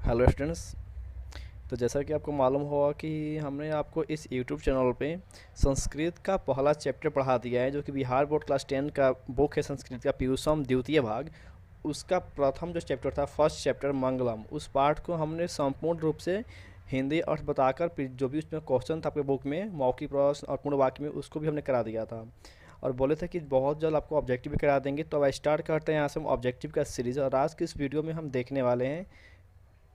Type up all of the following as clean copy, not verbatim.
Hello students. तो जैसा कि आपको मालूम होगा कि हमने आपको इस यूट्यूब चैनल पे संस्कृत का पहला चैप्टर पढ़ा दिया है, जो कि बिहार बोर्ड क्लास 10 का बुक है संस्कृत का पीयूषम द्वितीय भाग। उसका प्रथम जो चैप्टर था, फर्स्ट चैप्टर मंगलम, उस पाठ को हमने संपूर्ण रूप से हिंदी अर्थ बताकर फिर जो भी उसमें क्वेश्चन था आपके बुक में, मौखिक प्रश्न और पूर्ण वाक्य में, उसको भी हमने करा दिया था। और बोले थे कि बहुत जल्द आपको ऑब्जेक्टिव भी करा देंगे। तो अब स्टार्ट करते हैं यहाँ से हम ऑब्जेक्टिव का सीरीज़। और आज की इस वीडियो में हम देखने वाले हैं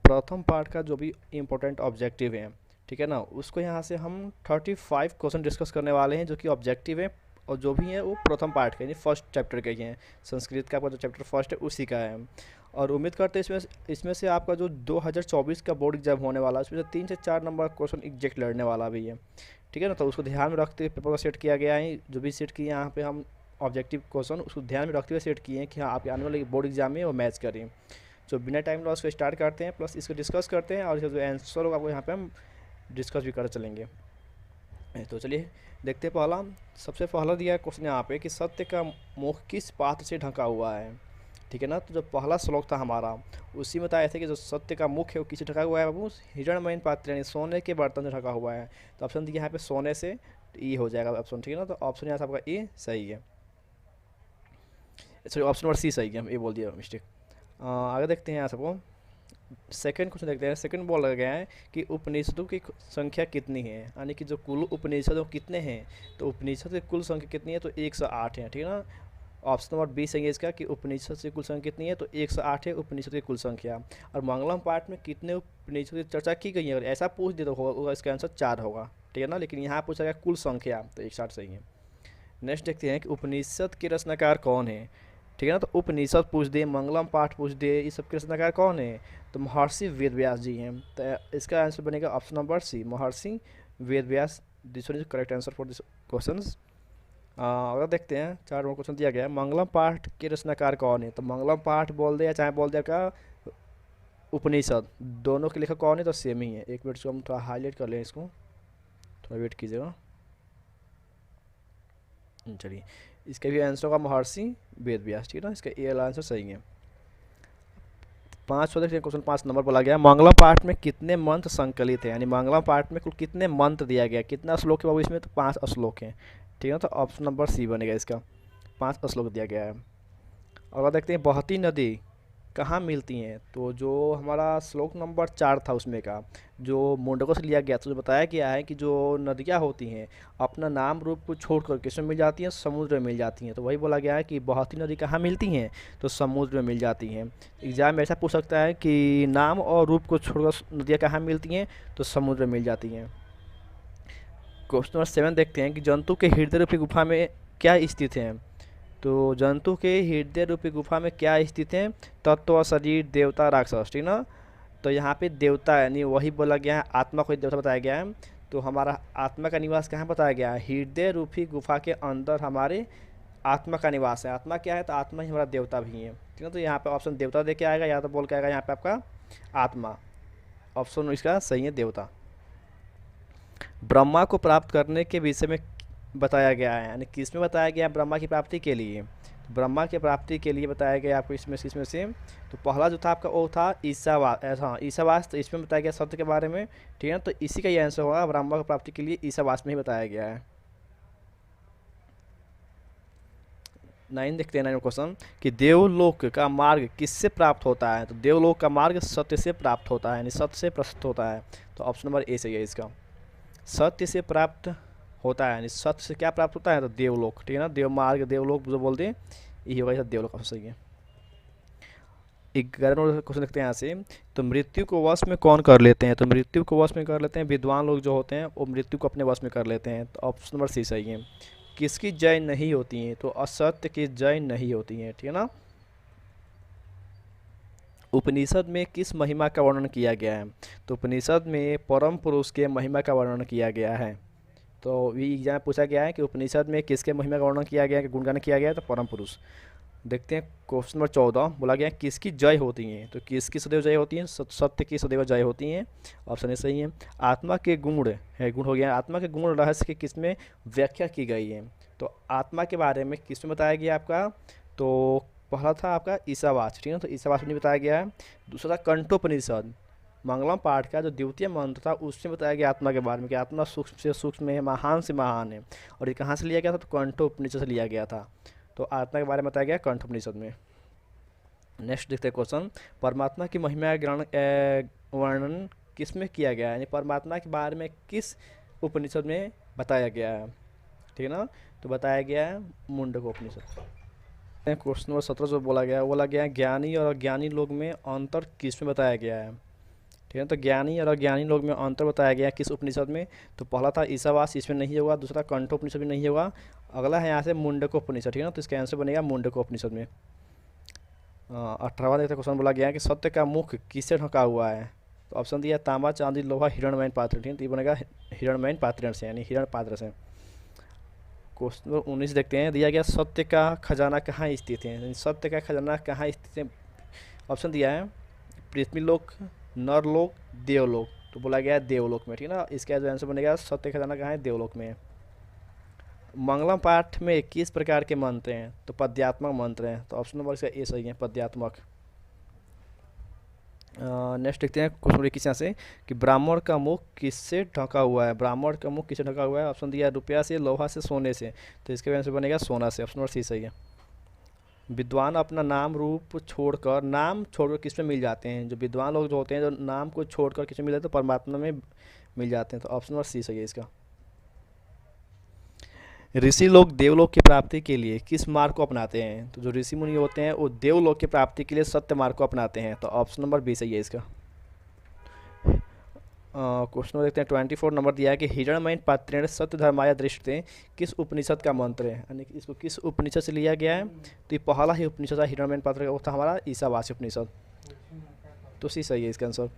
प्रथम पार्ट का जो भी इम्पोर्टेंट ऑब्जेक्टिव है, ठीक है ना। उसको यहाँ से हम 35 क्वेश्चन डिस्कस करने वाले हैं जो कि ऑब्जेक्टिव है, और जो भी है वो प्रथम पार्ट के यानी फर्स्ट चैप्टर के ही हैं। संस्कृत का आपका जो चैप्टर फर्स्ट है उसी का है। और उम्मीद करते हैं इसमें से आपका जो 2024 का बोर्ड एग्जाम होने वाला है उसमें से 3 से 4 नंबर क्वेश्चन एग्जैक्ट लड़ने वाला भी है, ठीक है ना। तो उसको ध्यान में रखते हुए पेपर को सेट किया गया है। जो भी सेट किए यहाँ पे हम ऑब्जेक्टिव क्वेश्चन उसको ध्यान में रखते हुए सेट किए हैं कि हाँ आपके आने वाले बोर्ड एग्जाम में वो मैच करें। तो बिना टाइम लॉस को स्टार्ट करते हैं, प्लस इसको डिस्कस करते हैं, और इसका जो आंसर होगा वो यहाँ पे हम डिस्कस भी कर चलेंगे। तो चलिए देखते हैं। सबसे पहला दिया है क्वेश्चन यहाँ पे कि सत्य का मुख किस पात्र से ढका हुआ है, ठीक है ना। तो जो पहला श्लोक था हमारा उसी में बताया था कि जो सत्य का मुख है वो किससे ढका हुआ है बाबू, हिरणमयी पात्र यानी सोने के बर्तन से ढका हुआ है। तो ऑप्शन दिया यहाँ पे सोने से, तो ये हो जाएगा ऑप्शन, ठीक है ना। तो ऑप्शन यहाँ से आपका ए सही है, सॉरी ऑप्शन नंबर सी सही है, हम ये बोल दिया मिस्टेक। आगे देखते हैं यहाँ सबको। सेकंड क्वेश्चन देखते हैं। सेकंड बोला गया है कि उपनिषदों की संख्या कितनी है, यानी कि जो कुल उपनिषदों कितने हैं। तो उपनिषद की कुल संख्या कितनी है, तो 108 है, ठीक है ना। ऑप्शन नंबर बी सही है इसका कि उपनिषद से कुल संख्या कितनी है, तो 108 है उपनिषद की कुल संख्या। और मंगलम पाठ में कितने उपनिषद की चर्चा की गई है, अगर ऐसा पूछ दे तो होगा इसका आंसर 4 होगा, ठीक है ना। लेकिन यहाँ पूछा गया कुल संख्या, तो 108 सही है। नेक्स्ट देखते हैं कि उपनिषद के रचनाकार कौन है, ठीक है ना। तो उपनिषद पूछ दे, मंगलम पाठ पूछ दे, ये सब के रचनाकार कौन है, तो महर्षि वेदव्यास जी हैं। तो इसका आंसर बनेगा option number C, Maharshi Vedvyas. This one is correct answer for this question. अगर देखते हैं 4 नंबर क्वेश्चन दिया गया है, मंगलम पाठ के रचनाकार कौन है। तो मंगलम पाठ बोल दे या चाहे बोल दे का उपनिषद, दोनों के लेखक कौन है, तो सेम ही है। एक मिनट से हम थोड़ा हाईलाइट कर लें इसको, थोड़ा वेट कीजिएगा। चलिए, इसका भी आंसर होगा महर्षि वेदव्यास, ठीक है ना। इसका ए वाला आंसर सही है। 5 देखिए क्वेश्चन 5 नंबर बोला गया, मंगलम पाठ में कितने मंत्र संकलित है, यानी मंगलम पाठ में कुल कितने मंत्र दिया गया, कितना श्लोक है बाबू इसमें, तो 5 श्लोक हैं, ठीक है। तो ऑप्शन नंबर सी बनेगा इसका, 5 श्लोक दिया गया है। और देखते हैं बहती नदी कहाँ मिलती हैं। तो जो हमारा श्लोक नंबर 4 था उसमें का जो मुंडकों से लिया गया था, तो बताया गया है कि जो नदियाँ होती हैं अपना नाम रूप को छोड़ कर किसमें मिल जाती हैं, समुद्र में मिल जाती हैं। तो वही बोला गया है कि बहती नदी कहाँ मिलती हैं, तो समुद्र में मिल जाती हैं। एग्जाम में ऐसा पूछ सकता है कि नाम और रूप को छोड़कर नदियाँ कहाँ मिलती हैं, तो समुद्र में मिल जाती हैं। क्वेश्चन नंबर 7 देखते हैं कि जंतु के हृदय रूपी गुफा में क्या स्थित है। तो जंतु के हृदय रूपी गुफा में क्या स्थित है, तत्व, शरीर, देवता, राक्षस, ठीक ना। तो यहाँ पे देवता यानी वही बोला गया है, आत्मा को देवता बताया गया है। तो हमारा आत्मा का निवास कहाँ बताया गया है, हृदय रूपी गुफा के अंदर हमारे आत्मा का निवास है। आत्मा क्या है, तो आत्मा ही हमारा देवता भी है, ठीक है। तो यहाँ पे ऑप्शन देवता दे के आएगा, या तो बोल के आएगा यहाँ पे आपका आत्मा। ऑप्शन इसका सही है देवता। ब्रह्मा को प्राप्त करने के विषय में बताया गया है, यानी किसमें बताया गया है ब्रह्मा की प्राप्ति के लिए। तो ब्रह्मा की प्राप्ति के लिए बताया गया आपको इसमें से। तो पहला जो था आपका वो था ईसावास, हाँ ईसावास। तो इसमें बताया गया सत्य के बारे में, ठीक है। तो इसी का ये आंसर होगा, ब्रह्मा की प्राप्ति के लिए ईसावास में ही बताया गया है। 9 देखते हैं 9 क्वेश्चन कि देवलोक का मार्ग किससे प्राप्त होता है। तो देवलोक का मार्ग सत्य से प्राप्त होता है, यानी सत्य से प्रस्तुत होता है। तो ऑप्शन नंबर ए सही है इसका, सत्य से प्राप्त होता है, यानी सत्य से क्या प्राप्त होता है, तो देवलोक, ठीक है ना। देव मार्ग देवलोक जो बोलते हैं यही होगा, देवलोक ऑप्शन सही है। 11 नंबर क्वेश्चन देखते हैं यहाँ से। तो मृत्यु को वश में कौन कर लेते हैं। तो मृत्यु को वश में कर लेते हैं विद्वान लोग जो होते हैं, वो मृत्यु को अपने वश में कर लेते हैं। तो ऑप्शन नंबर सी सही है। किसकी जय नहीं होती है, तो असत्य की जय नहीं होती है, ठीक है ना। उपनिषद में किस महिमा का वर्णन किया गया है। तो उपनिषद में परम पुरुष के महिमा का वर्णन किया गया है। तो ये एग्जाम में पूछा गया है कि उपनिषद में किसके महिमा का वर्णन किया गया है, गुणगान किया गया है, तो परम पुरुष। देखते हैं क्वेश्चन नंबर 14 बोला गया है किसकी जय होती है। तो किसकी सदैव जय होती है, सत्य की सदैव जय होती है। ऑप्शन ए सही है। आत्मा के गुण है, गुण हो गया, आत्मा के गुण रहस्य की किस में व्याख्या की गई है। तो आत्मा के बारे में किस में बताया गया आपका, तो पहला था आपका ईसावास, ठीक है ना। तो ईसावास में बताया गया है। दूसरा था कंठोपनिषद, मंगलम पाठ का जो द्वितीय मंत्र था उसमें बताया गया आत्मा के बारे में कि आत्मा सूक्ष्म से सूक्ष्म है, महान से महान है। और ये कहाँ से लिया गया था? तो कंठोपनिषद से लिया गया था। तो आत्मा के बारे में बताया गया कंठोपनिषद में। नेक्स्ट देखते हैं क्वेश्चन, परमात्मा की महिमा वर्णन किस में किया गया है, यानी परमात्मा के बारे में किस उपनिषद में बताया गया है? ठीक है ना, तो बताया गया है मुंडक उपनिषद। क्वेश्चन नंबर 17 जो बोला गया है ज्ञानी और अज्ञानी लोग में अंतर किस में बताया गया है? ठीक है, तो ज्ञानी और अज्ञानी लोग में अंतर बताया गया है किस उपनिषद में? तो पहला था ईसावास, इसमें नहीं होगा। दूसरा कंठोपनिषद भी नहीं होगा। अगला है यहाँ से मुंडकोपनिषद। ठीक है ना, तो इसका आंसर बनेगा मुंडकोपनिषद में। 18वां देखते क्वेश्चन बोला गया है कि सत्य का मुख किससे ढका हुआ है? तो ऑप्शन दिया तांबा, चांदी, लोहा, हिरणमय पात्र। ठीक है, तो ये बनेगा हिरणमय पात्र से, यानी हिरण पात्र से। क्वेश्चन नंबर 19 देखते हैं, दिया गया सत्य का खजाना कहाँ स्थित है? सत्य का खजाना कहाँ स्थित है? ऑप्शन दिया है पृथ्वीलोक, नरलोक, देवलोक। तो बोला गया है देवलोक में। ठीक है ना, इसका जो आंसर बनेगा सत्य खजाना कहाँ है? देवलोक में है। मंगलम पाठ में किस प्रकार के मंत्र हैं? तो पद्यात्मक मंत्र हैं। तो ऑप्शन नंबर इसका ए सही है, पद्यात्मक। नेक्स्ट देखते हैं क्वेश्चन 21 यहाँ से कि ब्राह्मण का मुख किससे ढका हुआ है? ब्राह्मण का मुख किससे ढका हुआ है? ऑप्शन दिया है रुपया से, लोहा से, सोने से। तो इसके आंसर बनेगा सोना से। ऑप्शन नंबर सी सही है। विद्वान अपना नाम छोड़कर किस में मिल जाते हैं? जो विद्वान लोग जो होते हैं, जो नाम को छोड़कर किस में मिल जाते हैं? तो परमात्मा में मिल जाते हैं। तो ऑप्शन नंबर सी सही है इसका। ऋषि लोग देवलोक की प्राप्ति के लिए किस मार्ग को अपनाते हैं? तो जो ऋषि मुनि होते हैं वो देवलोक की प्राप्ति के लिए सत्य मार्ग को अपनाते हैं। तो ऑप्शन नंबर बी सही है इसका। क्वेश्चन देखते हैं 24 नंबर दिया है कि हिरणमय पात्रेण सत्य धर्माया दृष्टि किस उपनिषद का मंत्र है? यानी कि इसको किस उपनिषद से लिया गया है? तो ये पहला ही उपनिषद है हिरणमय पात्र का, वो था हमारा ईसावासी उपनिषद। तो सी सही है इसका आंसर।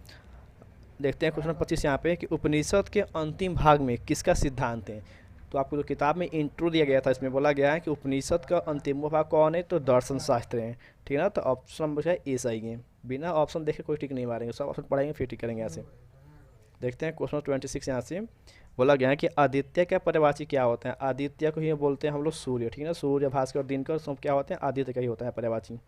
देखते हैं क्वेश्चन 25 यहाँ पे कि उपनिषद के अंतिम भाग में किसका सिद्धांत है? तो आपको जो किताब में इंट्रो दिया गया था इसमें बोला गया है कि उपनिषद का अंतिम भाग कौन है? तो दर्शन शास्त्र है। ठीक है ना, तो ऑप्शन नंबर है ए सही है। बिना ऑप्शन देखे कोई टिक नहीं मारेंगे, सब ऑप्शन पढ़ेंगे फिर टिक करेंगे यहाँ से। देखते हैं क्वेश्चन 26 यहाँ से बोला गया है कि आदित्य का पर्यायवाची क्या होता है? आदित्य को ही बोलते हैं हम लोग सूर्य। ठीक है ना, सूर्य, भास्कर, दिनकर सब क्या होते हैं? आदित्य का ही होता है पर्यायवाची।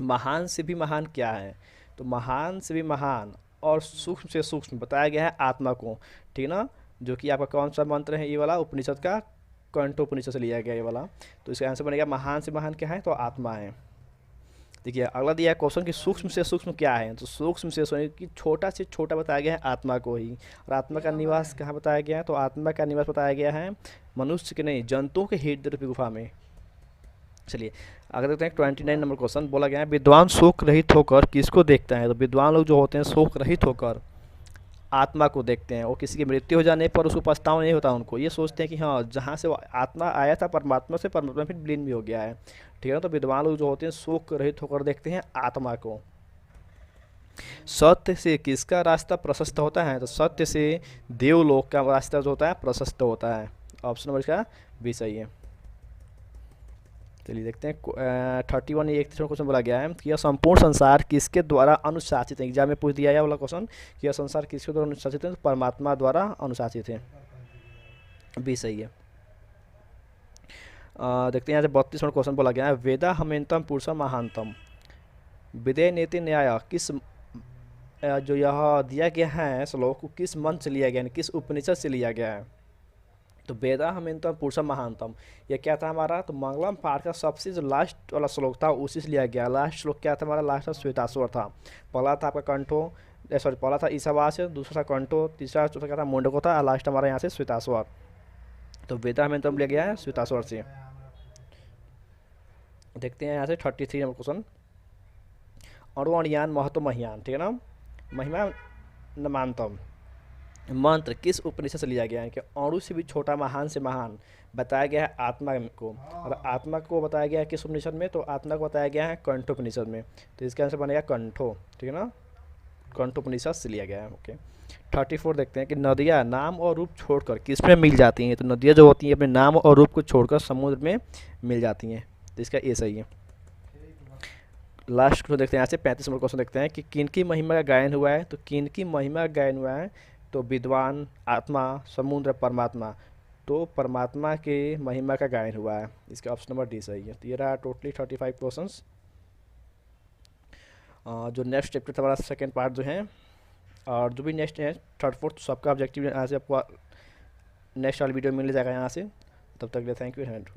महान से भी महान क्या है? तो महान से भी महान और सूक्ष्म से सूक्ष्म बताया गया है आत्मा को। ठीक है ना, जो कि आपका कौन सा मंत्र है? ये वाला उपनिषद का कंठोपनिषद से लिया गया ये वाला। तो इसका आंसर बनेगा महान से महान क्या है? तो आत्मा है। देखिए अगला दिया है क्वेश्चन कि सूक्ष्म से सूक्ष्म क्या है? तो सूक्ष्म से सूक्ष्म कि छोटा से छोटा बताया गया है आत्मा को ही। और आत्मा का निवास कहाँ बताया गया है? तो आत्मा का निवास बताया गया है मनुष्य के नहीं, जंतुओं के हृदय रूपी गुफा में। चलिए अगर देखते हैं 29 नंबर क्वेश्चन बोला गया है विद्वान शोक रहित होकर किसको देखता है? तो विद्वान लोग जो होते हैं शोक रहित होकर आत्मा को देखते हैं। वो किसी की मृत्यु हो जाने पर उसको पछतावा नहीं होता, उनको ये सोचते हैं कि हाँ जहाँ से वो आत्मा आया था परमात्मा से, परमात्मा फिर विलीन भी हो गया है। ठीक है ना, तो विद्वान लोग जो होते हैं शोक रहित होकर देखते हैं आत्मा को। सत्य से किसका रास्ता प्रशस्त होता है? तो सत्य से देवलोक का रास्ता जो होता है प्रशस्त होता है। ऑप्शन नंबर इसका बी सही है। चलिए देखते हैं 31 एक क्वेश्चन बोला गया है कि यह संपूर्ण संसार किसके द्वारा अनुशासित है? एग्जाम में पूछ दिया है वाला क्वेश्चन कि यह संसार किसके द्वारा अनुशासित है? तो परमात्मा द्वारा अनुशासित है। बी सही है। देखते हैं यहाँ से 32 क्वेश्चन बोला गया है वेदा हमेंतम पुरुषम महानतम विदय नीति न्याय किस जो यह दिया गया है श्लोक किस मंत्र से लिया गया है, किस उपनिषद से लिया गया है? तो वेदा हमेंतम पुरुषम महानतम यह क्या था हमारा? तो मंगलम पाठ का सबसे जो लास्ट वाला श्लोक था उसी से लिया गया। लास्ट श्लोक क्या था हमारा? लास्ट श्वेताश्वर था। पहला था आपका कंठो, सॉरी पहला था ईसावास, दूसरा कंठो, तीसरा चौथा क्या था? मुंडको था, और लास्ट हमारा यहाँ से श्वेताश्वर। तो वेदा हमेंतम लिया गया है श्वेताश्वर से। देखते हैं यहाँ से 33 नंबर क्वेश्चन अणु अणियान महत्व महियान। ठीक है ना, महिमा नमानतम मंत्र किस उपनिषद से लिया गया है? कि अणु से भी छोटा, महान से महान बताया गया है आत्मा को। और आत्मा को बताया गया है किस उपनिषद में? तो आत्मा को बताया गया है कंठोपनिषद में। तो इसका आंसर बनेगा कंठो। ठीक है ना, कंठोपनिषद से लिया गया है। ओके 34 देखते हैं कि नदियाँ नाम और रूप छोड़कर किस में मिल जाती हैं? तो नदियाँ जो होती हैं अपने नाम और रूप को छोड़कर समुद्र में मिल जाती हैं। तो इसका ए सही है। लास्ट क्वेश्चन देखते हैं यहाँ से 35 नंबर क्वेश्चन देखते हैं कि किनकी महिमा का गायन हुआ है? तो किनकी महिमा का गायन हुआ है? तो विद्वान, आत्मा, समुद्र, परमात्मा। तो परमात्मा के महिमा का गायन हुआ है। इसका ऑप्शन नंबर डी सही है। तो ये रहा टोटली 35 क्वेश्चंस। जो नेक्स्ट चैप्टर था हमारा सेकेंड पार्ट जो है और जो भी नेक्स्ट है थर्ड फोर्थ सबका ऑब्जेक्टिव यहाँ से आपको नेक्स्ट वाली वीडियो मिल जाएगा यहाँ से। तब तक के लिए थैंक यू एंड